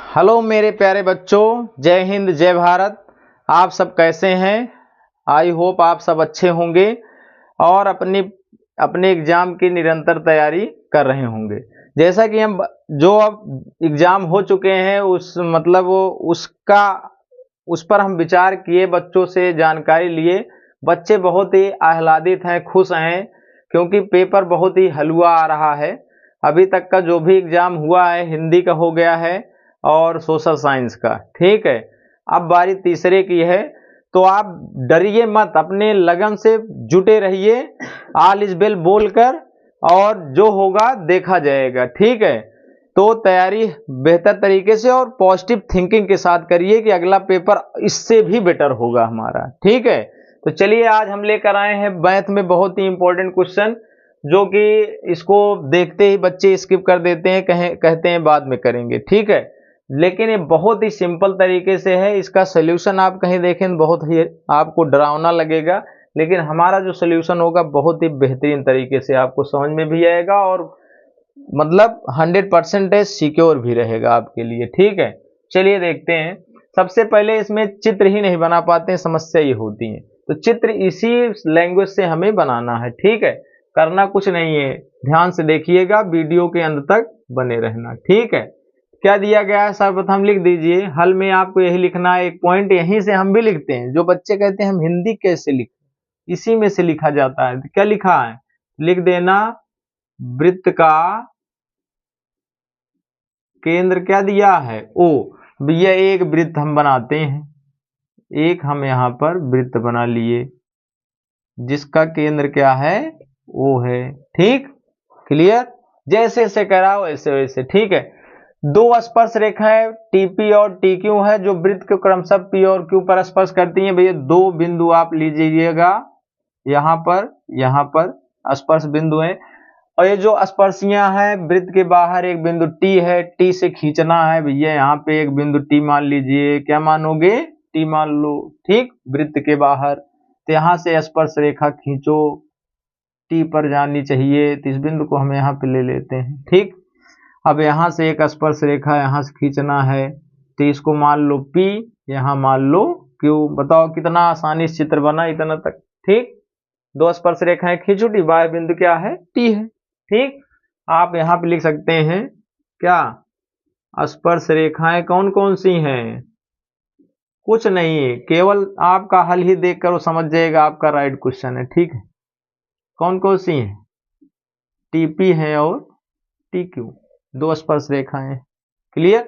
Hello मेरे प्यारे बच्चों, जय हिंद जय भारत। आप सब कैसे हैं? आई होप आप सब अच्छे होंगे और अपने एग्जाम की निरंतर तैयारी कर रहे होंगे। जैसा कि हम जो अब एग्जाम हो चुके हैं उस पर हम विचार किए, बच्चों से जानकारी लिए। बच्चे बहुत ही आह्लादित हैं, खुश हैं, क्योंकि पेपर बहुत ही हलवा आ रहा है। अभी तक का जो भी एग्जाम हुआ है, हिंदी का हो गया है और सोशल साइंस का, ठीक है। अब बारी तीसरे की है, तो आप डरिए मत, अपने लगन से जुटे रहिए, ऑल इज वेल बोलकर, और जो होगा देखा जाएगा, ठीक है। तो तैयारी बेहतर तरीके से और पॉजिटिव थिंकिंग के साथ करिए कि अगला पेपर इससे भी बेटर होगा हमारा, ठीक है। तो चलिए, आज हम लेकर आए हैं मैथ में बहुत ही इंपॉर्टेंट क्वेश्चन, जो कि इसको देखते ही बच्चे स्किप कर देते हैं, कहते हैं बाद में करेंगे, ठीक है। लेकिन ये बहुत ही सिंपल तरीके से है। इसका सोल्यूशन आप कहीं देखें तो बहुत ही आपको डरावना लगेगा, लेकिन हमारा जो सोल्यूशन होगा बहुत ही बेहतरीन तरीके से आपको समझ में भी आएगा और 100% सिक्योर भी रहेगा आपके लिए, ठीक है। चलिए देखते हैं। सबसे पहले इसमें चित्र ही नहीं बना पाते हैं, समस्या ये होती है। तो चित्र इसी लैंग्वेज से हमें बनाना है, ठीक है। करना कुछ नहीं है, ध्यान से देखिएगा, वीडियो के अंत तक बने रहना, ठीक है। क्या दिया गया है सर्वप्रथम लिख दीजिए। हल में आपको यही लिखना है, एक पॉइंट यहीं से हम भी लिखते हैं। जो बच्चे कहते हैं हम हिंदी कैसे लिखें, इसी में से लिखा जाता है। तो क्या लिखा है, लिख देना, वृत्त का केंद्र क्या दिया है, ओ। भैया एक वृत्त हम बनाते हैं, एक हम यहां पर वृत्त बना लिए जिसका केंद्र क्या है, ओ है, ठीक। क्लियर? जैसे जैसे कराओ वैसे वैसे, ठीक है। दो स्पर्श रेखाएं टीपी और टीक्यू है, जो वृत्त के क्रमशः पी और क्यू पर स्पर्श करती हैं। भैया दो बिंदु आप लीजिएगा, यहाँ पर स्पर्श बिंदु है, और ये जो स्पर्शियां हैं, वृत्त के बाहर एक बिंदु टी है, टी से खींचना है। भैया यहाँ पे एक बिंदु टी मान लीजिए, क्या मानोगे, टी मान लो, ठीक। वृत्त के बाहर, तो यहाँ से स्पर्श रेखा खींचो, टी पर जानी चाहिए, तो इस बिंदु को हम यहाँ पे ले लेते हैं, ठीक। अब यहाँ से एक स्पर्श रेखा यहाँ से खींचना है, तो इसको मान लो P, यहाँ मान लो Q। बताओ कितना आसानी से चित्र बना इतना तक, ठीक। दो स्पर्श रेखाएं खींचो, डी बाह्य बिंदु क्या है, T है, ठीक। आप यहाँ पे लिख सकते हैं क्या, स्पर्श रेखाएं कौन कौन सी हैं, कुछ नहीं है, केवल आपका हल ही देखकर वो समझ जाएगा आपका राइट क्वेश्चन है, ठीक है। कौन कौन सी हैं, TP है और TQ, दो स्पर्श रेखाएं। क्लियर?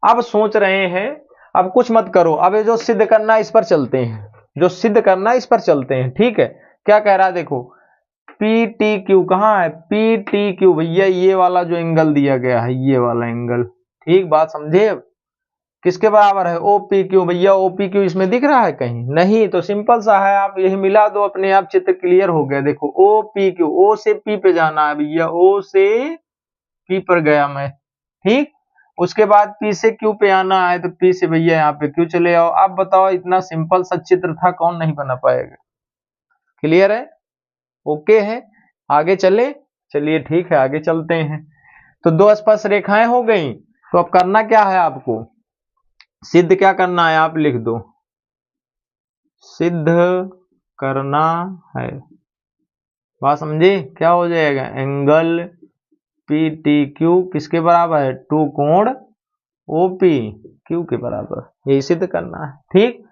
अब सोच रहे हैं, अब कुछ मत करो, अब ये जो सिद्ध करना है इस पर चलते हैं, जो सिद्ध करना है इस पर चलते हैं, ठीक है। क्या कह रहा है देखो, पी टी क्यू कहाँ है, पी टी क्यू, भैया ये वाला जो एंगल दिया गया है, ये वाला एंगल, ठीक। बात समझे? अब किसके बराबर है, ओ पी क्यू। भैया ओ पी क्यू इसमें दिख रहा है कहीं नहीं, तो सिंपल सा है, आप यही मिला दो, अपने आप चित्र क्लियर हो गया। देखो ओ पी क्यू, ओ से पी पे जाना है भैया, ओ से पी पर गया मैं, ठीक। उसके बाद पी से क्यू पे आना है, तो पी से भैया यहाँ पे क्यू चले आओ। अब बताओ, इतना सिंपल सा चित्र था, कौन नहीं बना पाएगा। क्लियर है? ओके है, आगे चले। चलिए ठीक है, आगे चलते हैं। तो दो स्पर्श रेखाएं हो गई, तो अब करना क्या है आपको, सिद्ध क्या करना है, आप लिख दो, सिद्ध करना है। बात समझे? क्या हो जाएगा, एंगल पी टी क्यू किसके बराबर है, टू कोण ओपी क्यू के बराबर, यही सिद्ध करना है, ठीक।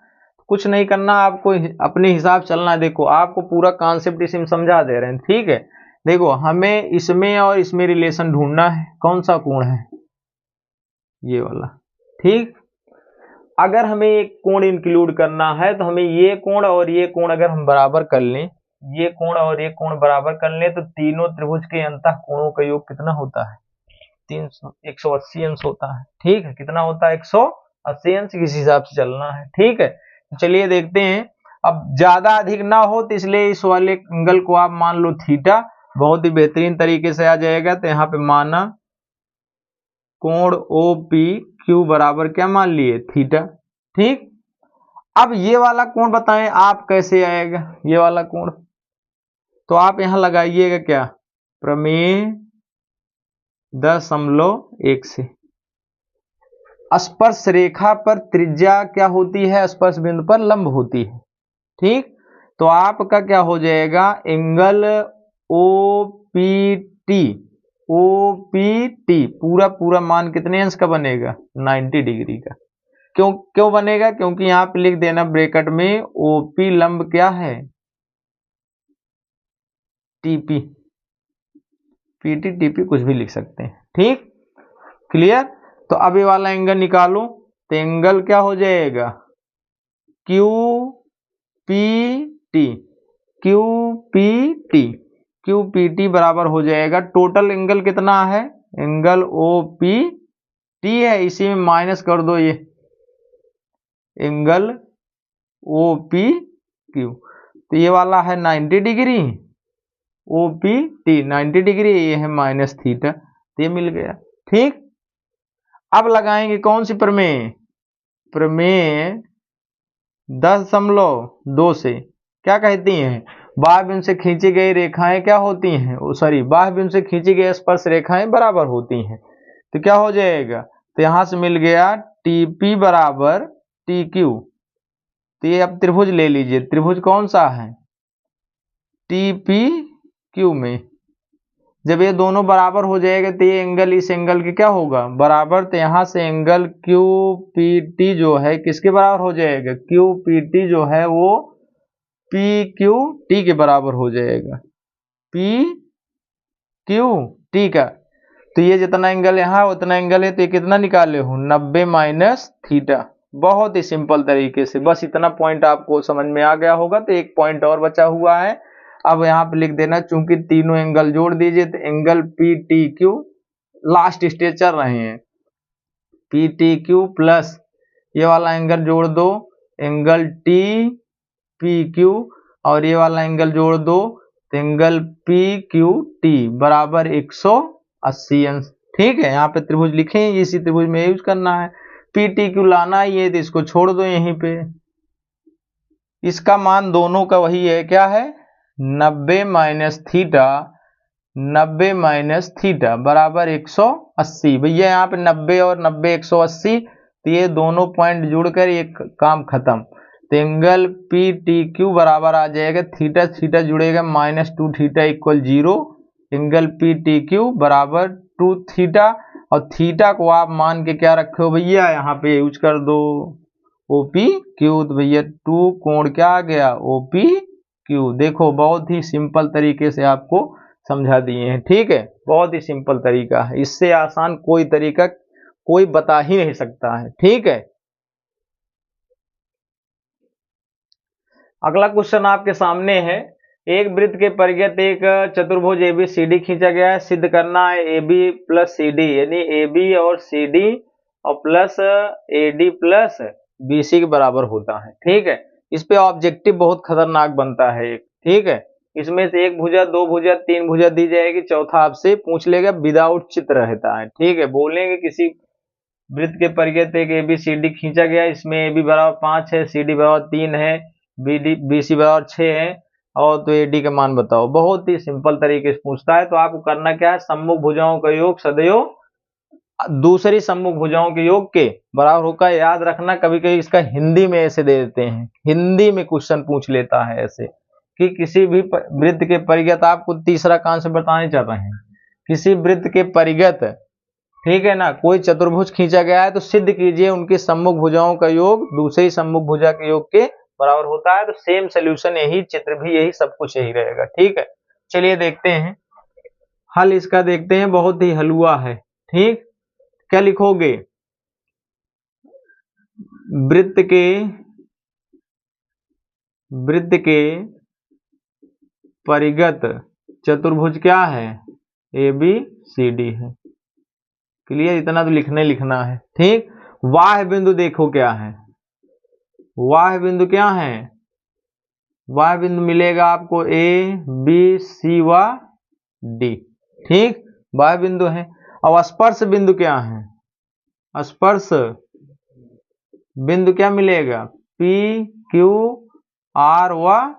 कुछ नहीं करना, आपको अपने हिसाब चलना है। देखो आपको पूरा कॉन्सेप्ट इसमें समझा दे रहे हैं, ठीक है। देखो हमें इसमें और इसमें रिलेशन ढूंढना है, कौन सा कोण है, ये वाला, ठीक। अगर हमें एक कोण इंक्लूड करना है, तो हमें ये कोण और ये कोण अगर हम बराबर कर लें, ये कोण और ये कोण बराबर कर लें, तो तीनों त्रिभुज के अंतः कोणों का योग कितना होता है, 180 अंश होता है, ठीक है। कितना होता है, 180 अंश, किस हिसाब से चलना है, ठीक है। तो चलिए देखते हैं। अब ज्यादा अधिक ना हो, तो इसलिए इस वाले एंगल को आप मान लो थीटा, बहुत ही बेहतरीन तरीके से आ जाएगा। तो यहाँ पे माना कोण ओ पी क्यू बराबर क्या मान लिए, थीटा, ठीक। अब ये वाला कोण बताएं आप कैसे आएगा, ये वाला कोण, तो आप यहां लगाइएगा क्या, प्रमेय 10.1 से, स्पर्श रेखा पर त्रिज्या क्या होती है, स्पर्श बिंदु पर लंब होती है। ठीक, तो आपका क्या हो जाएगा, एंगल OPT, OPT पूरा पूरा मान कितने अंश का बनेगा, 90 डिग्री का। क्यों बनेगा, क्योंकि यहां पे लिख देना ब्रैकेट में OP लंब क्या है, TP, PT TP कुछ भी लिख सकते हैं। ठीक, क्लियर। तो अब ये वाला एंगल निकालो, तो एंगल क्या हो जाएगा, QPT, QPT, QPT बराबर हो जाएगा, टोटल एंगल कितना है, एंगल OPT है, इसी में माइनस कर दो ये एंगल OPQ, तो ये वाला है 90 डिग्री, OPT 90 डिग्री, ये है माइनस थीटा, तो ये मिल गया। ठीक, अब लगाएंगे कौन सी प्रमेय, प्रमेय 10.2 से क्या कहती हैं, बाह्य बिंदु से खींची गई रेखाएं क्या होती हैं, सॉरी, बाह्य बिंदु से खींची गई स्पर्श रेखाएं बराबर होती हैं। तो क्या हो जाएगा, तो यहां से मिल गया TP बराबर TQ। तो ये अब त्रिभुज ले लीजिए, त्रिभुज कौन सा है, TPQ में जब ये दोनों बराबर हो जाएगा तो ये एंगल इस एंगल के क्या होगा, बराबर। तो यहां से एंगल QPT जो है किसके बराबर हो जाएगा, QPT जो है वो PQT के बराबर हो जाएगा, PQT का। तो ये जितना एंगल यहाँ उतना एंगल है, तो ये कितना निकाले हो, 90 माइनस थीटा। बहुत ही सिंपल तरीके से, बस इतना पॉइंट आपको समझ में आ गया होगा। तो एक पॉइंट और बचा हुआ है, अब यहाँ पे लिख देना, चूंकि तीनों एंगल जोड़ दीजिए, तो एंगल PTQ लास्ट स्टेज चल रहे हैं, PTQ प्लस ये वाला एंगल जोड़ दो, एंगल TPQ, और ये वाला एंगल जोड़ दो, तो एंगल PQT बराबर 180 अंश। ठीक है, यहाँ पे त्रिभुज लिखे, इसी त्रिभुज में यूज करना है, PTQ लाना ही है, तो इसको छोड़ दो यहीं पे। इसका मान दोनों का वही है, क्या है, 90 माइनस थीटा, 90 माइनस थीटा बराबर 180। भैया यहाँ पे 90 और 90 180, तो ये दोनों पॉइंट जुड़कर एक काम खत्म। तो एंगल PTQ बराबर आ जाएगा, थीटा थीटा जुड़ेगा, -2 थीटा इक्वल 0, एंगल PTQ बराबर 2 थीटा, और थीटा को आप मान के क्या रखे हो भैया, यहाँ पे यूज कर दो OPQ, तो भैया 2 कोण क्या आ गया, OPQ। देखो बहुत ही सिंपल तरीके से आपको समझा दिए हैं। ठीक है, बहुत ही सिंपल तरीका है, इससे आसान कोई तरीका कोई बता ही नहीं सकता है। ठीक है, अगला क्वेश्चन आपके सामने है, एक वृत्त के परिघत एक चतुर्भुज ABCD खींचा गया है, सिद्ध करना है AB प्लस CD, यानी AB और CD और प्लस AD प्लस BC के बराबर होता है। ठीक है, इस पे ऑब्जेक्टिव बहुत खतरनाक बनता है एक। ठीक है, इसमें से एक भुजा, दो भुजा, तीन भुजा दी जाएगी, चौथा आपसे पूछ लेगा, विदाउट चित्र रहता है। ठीक है, बोलेंगे किसी वृत्त के परिघत एक ABCD खींचा गया, इसमें AB बराबर 5 है, CD बराबर 3 है, BC बराबर 6 है, और तो AD का मान बताओ। बहुत ही सिंपल तरीके से पूछता है, तो आपको करना क्या है, सम्मुख भुजाओं का योग सदैव दूसरी सम्मुख भुजाओं के योग के बराबर होकर, याद रखना। कभी कभी इसका हिंदी में ऐसे दे देते हैं, हिंदी में क्वेश्चन पूछ लेता है ऐसे कि किसी भी वृत्त के परिघत, आपको तीसरा कॉन्सेप्ट बताने चल रहे हैं, किसी वृत्त के परिघत, ठीक है ना, कोई चतुर्भुज खींचा गया है, तो सिद्ध कीजिए उनकी सम्मुख भुजाओं का योग दूसरी सम्मुख भुजा के योग के बराबर होता है। तो सेम सोल्यूशन यही, चित्र भी यही, सब कुछ यही रहेगा। ठीक है, चलिए देखते हैं हल इसका, देखते हैं, बहुत ही हलुआ है। ठीक, क्या लिखोगे, वृत्त के परिघत चतुर्भुज क्या है, ABCD है। क्लियर, इतना तो लिखना है। ठीक, वाह्य बिंदु देखो क्या है, वाह्य बिंदु क्या है, वाह्य बिंदु मिलेगा आपको A B C व D। ठीक, वाह्य बिंदु है। अब स्पर्श बिंदु क्या है, स्पर्श बिंदु क्या मिलेगा, P Q R व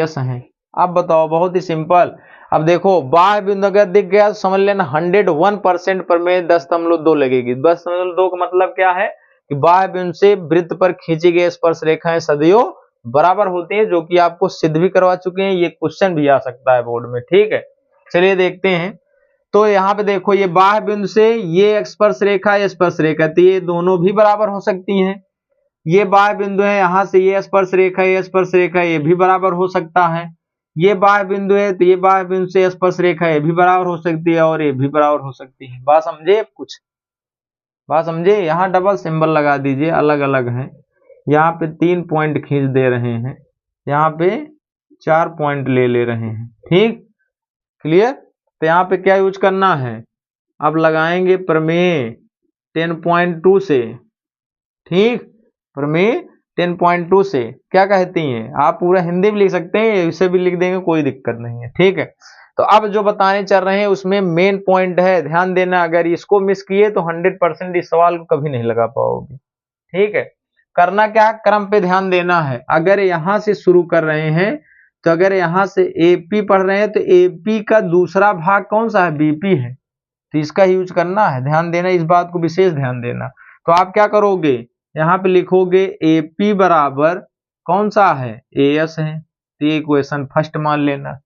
S है। अब बताओ, बहुत ही सिंपल। अब देखो बाह्य बिंदु अगर दिख गया तो समझ लेना 101% प्रमेय 10.2 लगेगी। 10.2 का मतलब क्या है कि बाह्य बिंदु से वृत्त पर खींची गई स्पर्श रेखाएं सदैव बराबर होती है, जो कि आपको सिद्ध भी करवा चुके हैं, ये क्वेश्चन भी आ सकता है बोर्ड में। ठीक है, चलिए देखते हैं। तो यहाँ पे देखो ये बाह्य बिंदु से ये स्पर्श रेखा, ये स्पर्श रेखा, तो ये दोनों भी बराबर हो सकती हैं। ये बाह्य बिंदु है, यहाँ से ये स्पर्श रेखा, ये स्पर्श रेखा, ये भी बराबर हो सकता है। ये बाह्य बिंदु है तो ये बाह्य बिंदु से स्पर्श रेखा ये भी बराबर हो सकती है और ये भी बराबर हो सकती है। बात समझे? कुछ बात समझे? यहाँ डबल सिंबल लगा दीजिए, अलग अलग है। यहाँ पे 3 पॉइंट खींच दे रहे हैं, यहाँ पे 4 पॉइंट ले रहे हैं। ठीक, क्लियर? तो यहाँ पे क्या यूज करना है, अब लगाएंगे प्रमेय 10.2 से। ठीक, प्रमेय 10.2 से क्या कहती हैं, आप पूरा हिंदी में लिख सकते हैं, इसे भी लिख देंगे, कोई दिक्कत नहीं है। ठीक है, तो अब जो बताने चल रहे हैं उसमें मेन पॉइंट है, ध्यान देना। अगर इसको मिस किए तो 100% इस सवाल को कभी नहीं लगा पाओगे। ठीक है, करना क्या, क्रम पे ध्यान देना है। अगर यहां से शुरू कर रहे हैं तो अगर यहां से एपी पढ़ रहे हैं तो एपी का दूसरा भाग कौन सा है, बीपी है, तो इसका यूज करना है। ध्यान देना, इस बात को विशेष ध्यान देना। तो आप क्या करोगे, यहाँ पे लिखोगे AP बराबर कौन सा है, AS है, तो ये इक्वेशन फर्स्ट मान लेना।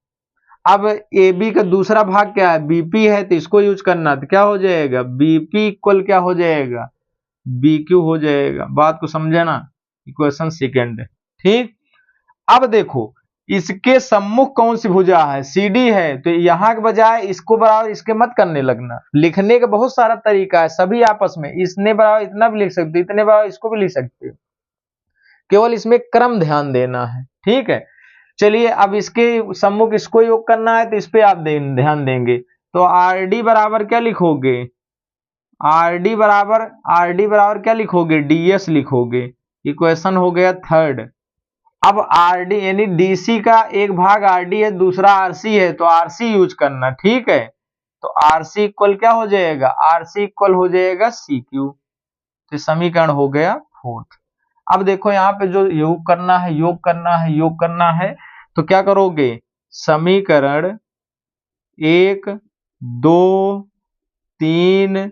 अब AB का दूसरा भाग क्या है, BP है, तो इसको यूज करना, तो क्या हो जाएगा, BP इक्वल क्या हो जाएगा, BQ हो जाएगा। बात को समझना, इक्वेशन सेकेंड। ठीक, अब देखो इसके सम्मुख कौन सी भुजा है, CD है, तो यहाँ के बजाय इसको बराबर इसके मत करने लगना। लिखने का बहुत सारा तरीका है, सभी आपस में, इसने बराबर इतना भी लिख सकते हो, इतने बराबर इसको भी लिख सकते हो, केवल इसमें क्रम ध्यान देना है। ठीक है, चलिए अब इसके सम्मुख इसको योग करना है तो इस पे आप ध्यान देंगे। तो RD बराबर क्या लिखोगे, RD बराबर क्या लिखोगे, DS लिखोगे। इक्वेशन हो गया थर्ड। अब RD यानी DC का एक भाग RD है, दूसरा RC है, तो RC यूज करना। ठीक है, तो RC इक्वल क्या हो जाएगा, RC इक्वल हो जाएगा CQ। तो समीकरण हो गया फोर्थ। अब देखो यहाँ पे जो योग करना है, तो क्या करोगे, समीकरण 1 2 3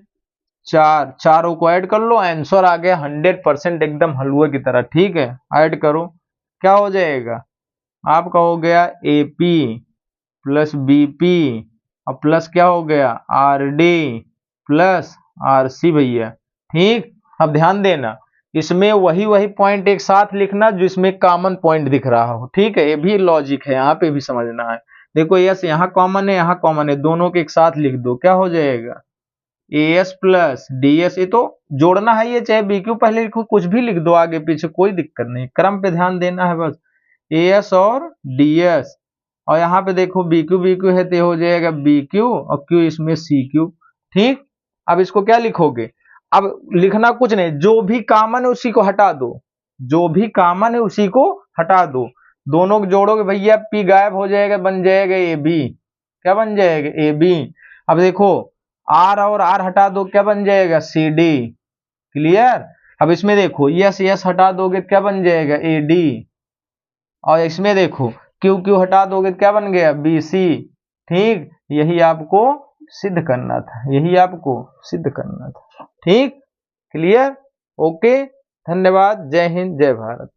4, चारों को ऐड कर लो, आंसर आ गया 100% एकदम हलवे की तरह। ठीक है, ऐड करो, क्या हो जाएगा, आपका हो गया AP प्लस BP और प्लस क्या हो गया RD प्लस RC भैया। ठीक, अब ध्यान देना, इसमें वही पॉइंट एक साथ लिखना जो इसमें कॉमन पॉइंट दिख रहा हो। ठीक है, ये भी लॉजिक है, यहाँ पे भी समझना है। देखो यस यहाँ कॉमन है, यहाँ कॉमन है, दोनों के एक साथ लिख दो, क्या हो जाएगा AS प्लस DS। ये तो जोड़ना है, ये चाहे BQ पहले लिखो, कुछ भी लिख दो आगे पीछे, कोई दिक्कत नहीं, क्रम पे ध्यान देना है बस। AS और DS, और यहाँ पे देखो BQ है तो हो जाएगा BQ और Q इसमें CQ। ठीक, अब इसको क्या लिखोगे, अब लिखना कुछ नहीं, जो भी कॉमन है उसी को हटा दो, जो भी कॉमन है उसी को हटा दो। दोनों को जोड़ोगे भैया, P गायब हो जाएगा, बन जाएगा AB। क्या बन जाएगा, AB। अब देखो R और R हटा दो, क्या बन जाएगा CD। क्लियर? अब इसमें देखो यस हटा दोगे क्या बन जाएगा AD, और इसमें देखो क्यू हटा दोगे क्या बन गया BC। ठीक, यही आपको सिद्ध करना था। ठीक, क्लियर? ओके, धन्यवाद, जय हिंद, जय भारत।